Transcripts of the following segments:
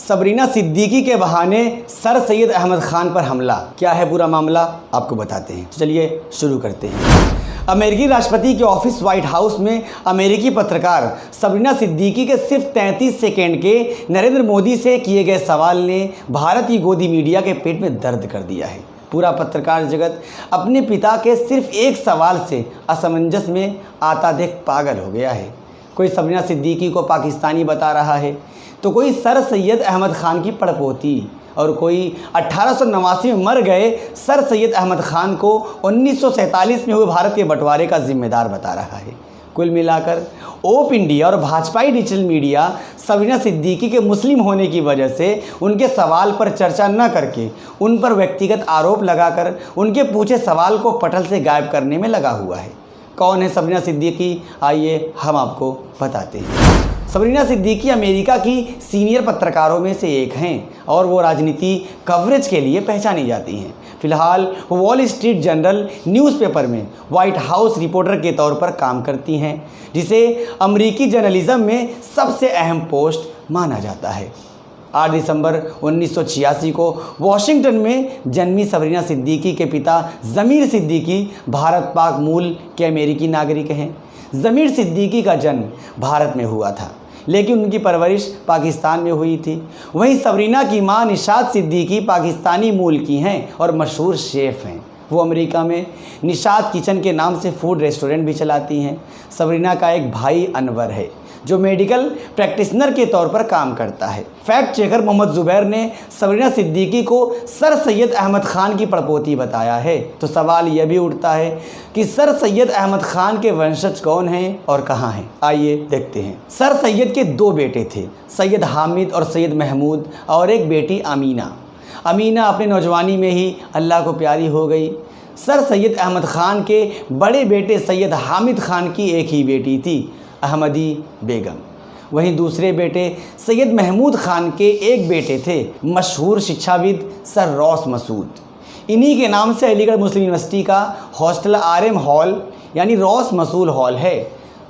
Sabrina Siddiqui के बहाने sir Syed Ahmad Khan पर हमला। क्या है पूरा मामला, आपको बताते हैं। चलिए शुरू करते हैं। अमेरिकी राष्ट्रपति के ऑफिस व्हाइट हाउस में अमेरिकी पत्रकार सबरीना सिद्दीकी के सिर्फ 33 सेकेंड के नरेंद्र मोदी से किए गए सवाल ने भारत की गोदी मीडिया के पेट में दर्द कर दिया है। पूरा पत्रकार जगत अपने पिता के सिर्फ एक सवाल से असमंजस में आता देख पागल हो गया है। कोई सबरीना सिद्दीकी को पाकिस्तानी बता रहा है, तो कोई सर सैयद अहमद खान की पड़पोती, और कोई 1889 में मर गए सर सैयद अहमद खान को 1947 में हुए भारत के बंटवारे का जिम्मेदार बता रहा है। कुल मिलाकर ओप इंडिया और भाजपाई डिजिटल मीडिया सबरीना सिद्दीकी के मुस्लिम होने की वजह से उनके सवाल पर चर्चा न करके उन पर व्यक्तिगत आरोप लगाकर उनके पूछे सवाल को पटल से गायब करने में लगा हुआ है। कौन है सबरीना सिद्दीकी, आइए हम आपको बताते हैं। सबरीना सिद्दीकी अमेरिका की सीनियर पत्रकारों में से एक हैं और वो राजनीति कवरेज के लिए पहचानी जाती हैं। फिलहाल वो वॉल स्ट्रीट जर्नल न्यूज़पेपर में व्हाइट हाउस रिपोर्टर के तौर पर काम करती हैं, जिसे अमेरिकी जर्नलिज्म में सबसे अहम पोस्ट माना जाता है। 8 दिसंबर 1986 को वॉशिंगटन में जन्मी सबरीना सिद्दीकी के पिता ज़मीर सिद्दीकी भारत पाक मूल के अमेरिकी नागरिक हैं। ज़मीर सिद्दीकी का जन्म भारत में हुआ था, लेकिन उनकी परवरिश पाकिस्तान में हुई थी। वहीं सबरीना की मां निशात सिद्दीकी पाकिस्तानी मूल की हैं और मशहूर शेफ़ हैं। वो अमेरिका में निशात किचन के नाम से फूड रेस्टोरेंट भी चलाती हैं। सबरीना का एक भाई अनवर है जो मेडिकल प्रैक्टिशनर के तौर पर काम करता है। फैक्ट चेकर मोहम्मद ज़ुबैर ने सबरीना सिद्दीकी को सर सैयद अहमद खान की पड़पोती बताया है। तो सवाल यह भी उठता है कि सर सैयद अहमद खान के वंशज कौन हैं और कहाँ हैं। आइए देखते हैं। सर सैयद के 2 बेटे थे, सैयद हामिद और सैयद महमूद, और एक बेटी अमीना। अमीना अपने नौजवानी में ही अल्लाह को प्यारी हो गई। सर सैयद अहमद खान के बड़े बेटे सैयद हामिद खान की एक ही बेटी थी, अहमदी बेगम। वहीं दूसरे बेटे सैयद महमूद खान के एक बेटे थे, मशहूर शिक्षाविद सर रॉस मसूद। इन्हीं के नाम से अलीगढ़ मुस्लिम यूनिवर्सिटी का हॉस्टल RM हॉल यानी रॉस मसूद हॉल है।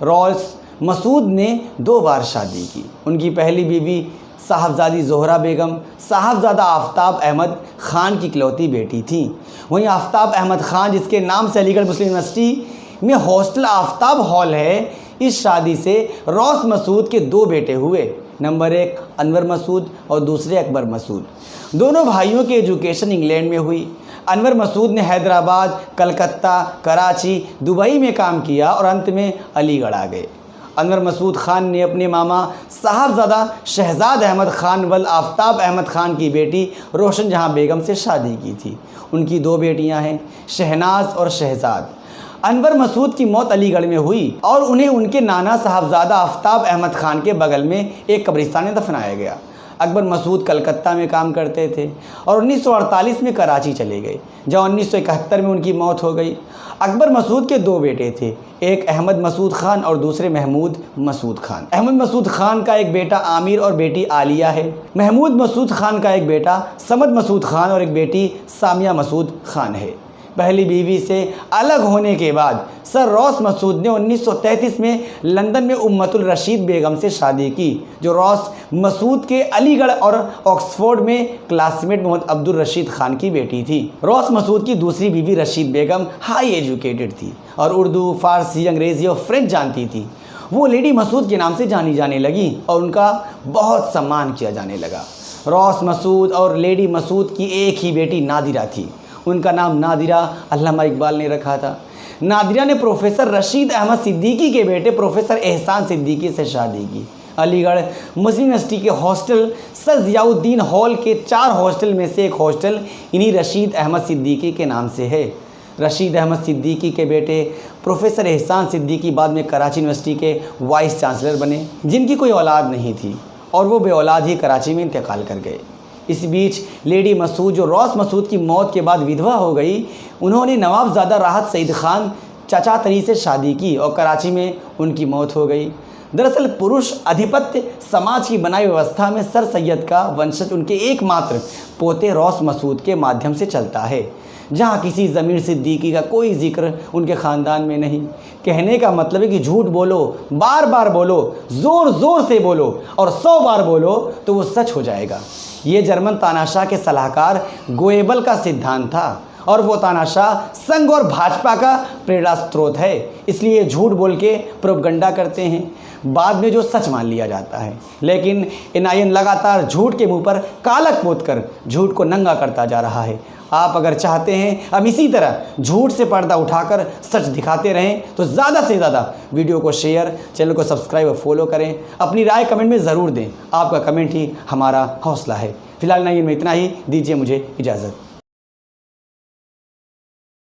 रॉस मसूद ने 2 बार शादी की। उनकी पहली बीवी साहबजादी ज़ोहरा बेगम साहबजादा आफ्ताब अहमद खान की इकलौती बेटी थी। वहीं आफ्ताब अहमद खान, जिसके नाम से अलीगढ़ मुस्लिम यूनिवर्सिटी में हॉस्टल आफ्ताब हॉल है, इस शादी से रॉस मसूद के 2 बेटे हुए। नंबर 1 अनवर मसूद और दूसरे अकबर मसूद। दोनों भाइयों की एजुकेशन इंग्लैंड में हुई। अनवर मसूद ने हैदराबाद, कलकत्ता, कराची, दुबई में काम किया और अंत में अलीगढ़ आ गए। अनवर मसूद खान ने अपने मामा साहबजादा शहजाद अहमद खान वल आफ्ताब अहमद खान की बेटी रोशन जहां बेगम से शादी की थी। उनकी 2 बेटियां हैं, शहनाज और शहजाद। अनवर मसूद की मौत अलीगढ़ में हुई और उन्हें उनके नाना साहबजादा आफ्ताब अहमद खान के बगल में एक कब्रिस्तान में दफनाया गया। अकबर मसूद कलकत्ता में काम करते थे और 1948 में कराची चले गए, जहाँ 1971 में उनकी मौत हो गई। अकबर मसूद के 2 बेटे थे, एक अहमद मसूद खान और दूसरे महमूद मसूद खान। अहमद मसूद खान का एक बेटा आमिर और बेटी आलिया है। महमूद मसूद खान का एक बेटा समद मसूद खान और एक बेटी सामिया मसूद खान है। पहली बीवी से अलग होने के बाद सर रॉस मसूद ने 1933 में लंदन में उम्मतुल रशीद बेगम से शादी की, जो रॉस मसूद के अलीगढ़ और ऑक्सफोर्ड में क्लासमेट मोहम्मद अब्दुल रशीद खान की बेटी थी। रॉस मसूद की दूसरी बीवी रशीद बेगम हाई एजुकेटेड थी और उर्दू, फारसी, अंग्रेज़ी और फ्रेंच जानती थी। वो लेडी मसूद के नाम से जानी जाने लगी और उनका बहुत सम्मान किया जाने लगा। रॉस मसूद और लेडी मसूद की एक ही बेटी नादिरा थी। उनका नाम नादिरा अल्लामा इकबाल ने रखा था। नादिरा ने प्रोफेसर रशीद अहमद सिद्दीकी के बेटे प्रोफेसर एहसान सिद्दीकी से शादी की। अलीगढ़ मुस्लिम यूनिवर्सिटी के हॉस्टल सर ज़ियाउद्दीन हॉल के 4 हॉस्टल में से एक हॉस्टल इन्हीं रशीद अहमद सिद्दीकी के नाम से है। रशीद अहमद सिद्दीकी के बेटे प्रोफेसर एहसान सिद्दीकी बाद में कराची यूनिवर्सिटी के वाइस चांसलर बने, जिनकी कोई औलाद नहीं थी और वो बेऔलाद ही कराची में इंतकाल कर गए। इस बीच लेडी मसूद, जो रॉस मसूद की मौत के बाद विधवा हो गई, उन्होंने नवाबजादा राहत सईद खान चाचा तरी से शादी की और कराची में उनकी मौत हो गई। दरअसल पुरुष आधिपत्य समाज की बनाई व्यवस्था में सर सैयद का वंशज उनके एकमात्र पोते रौस मसूद के माध्यम से चलता है, जहाँ किसी ज़मीर सिद्दीकी का कोई जिक्र उनके ख़ानदान में नहीं। कहने का मतलब है कि झूठ बोलो, बार बार बोलो, ज़ोर ज़ोर से बोलो और 100 बार बोलो तो वो सच हो जाएगा। ये जर्मन तानाशाह के सलाहकार गोएबल का सिद्धांत था और वो तानाशाह संघ और भाजपा का प्रेरणा स्रोत है। इसलिए झूठ बोल के प्रोपगंडा करते हैं, बाद में जो सच मान लिया जाता है। लेकिन NIN लगातार झूठ के मुंह पर कालक पोत कर झूठ को नंगा करता जा रहा है। आप अगर चाहते हैं अब इसी तरह झूठ से पर्दा उठाकर सच दिखाते रहें तो ज़्यादा से ज़्यादा वीडियो को शेयर, चैनल को सब्सक्राइब और फॉलो करें। अपनी राय कमेंट में ज़रूर दें, आपका कमेंट ही हमारा हौसला है। फिलहाल NIN में इतना ही, दीजिए मुझे इजाज़त।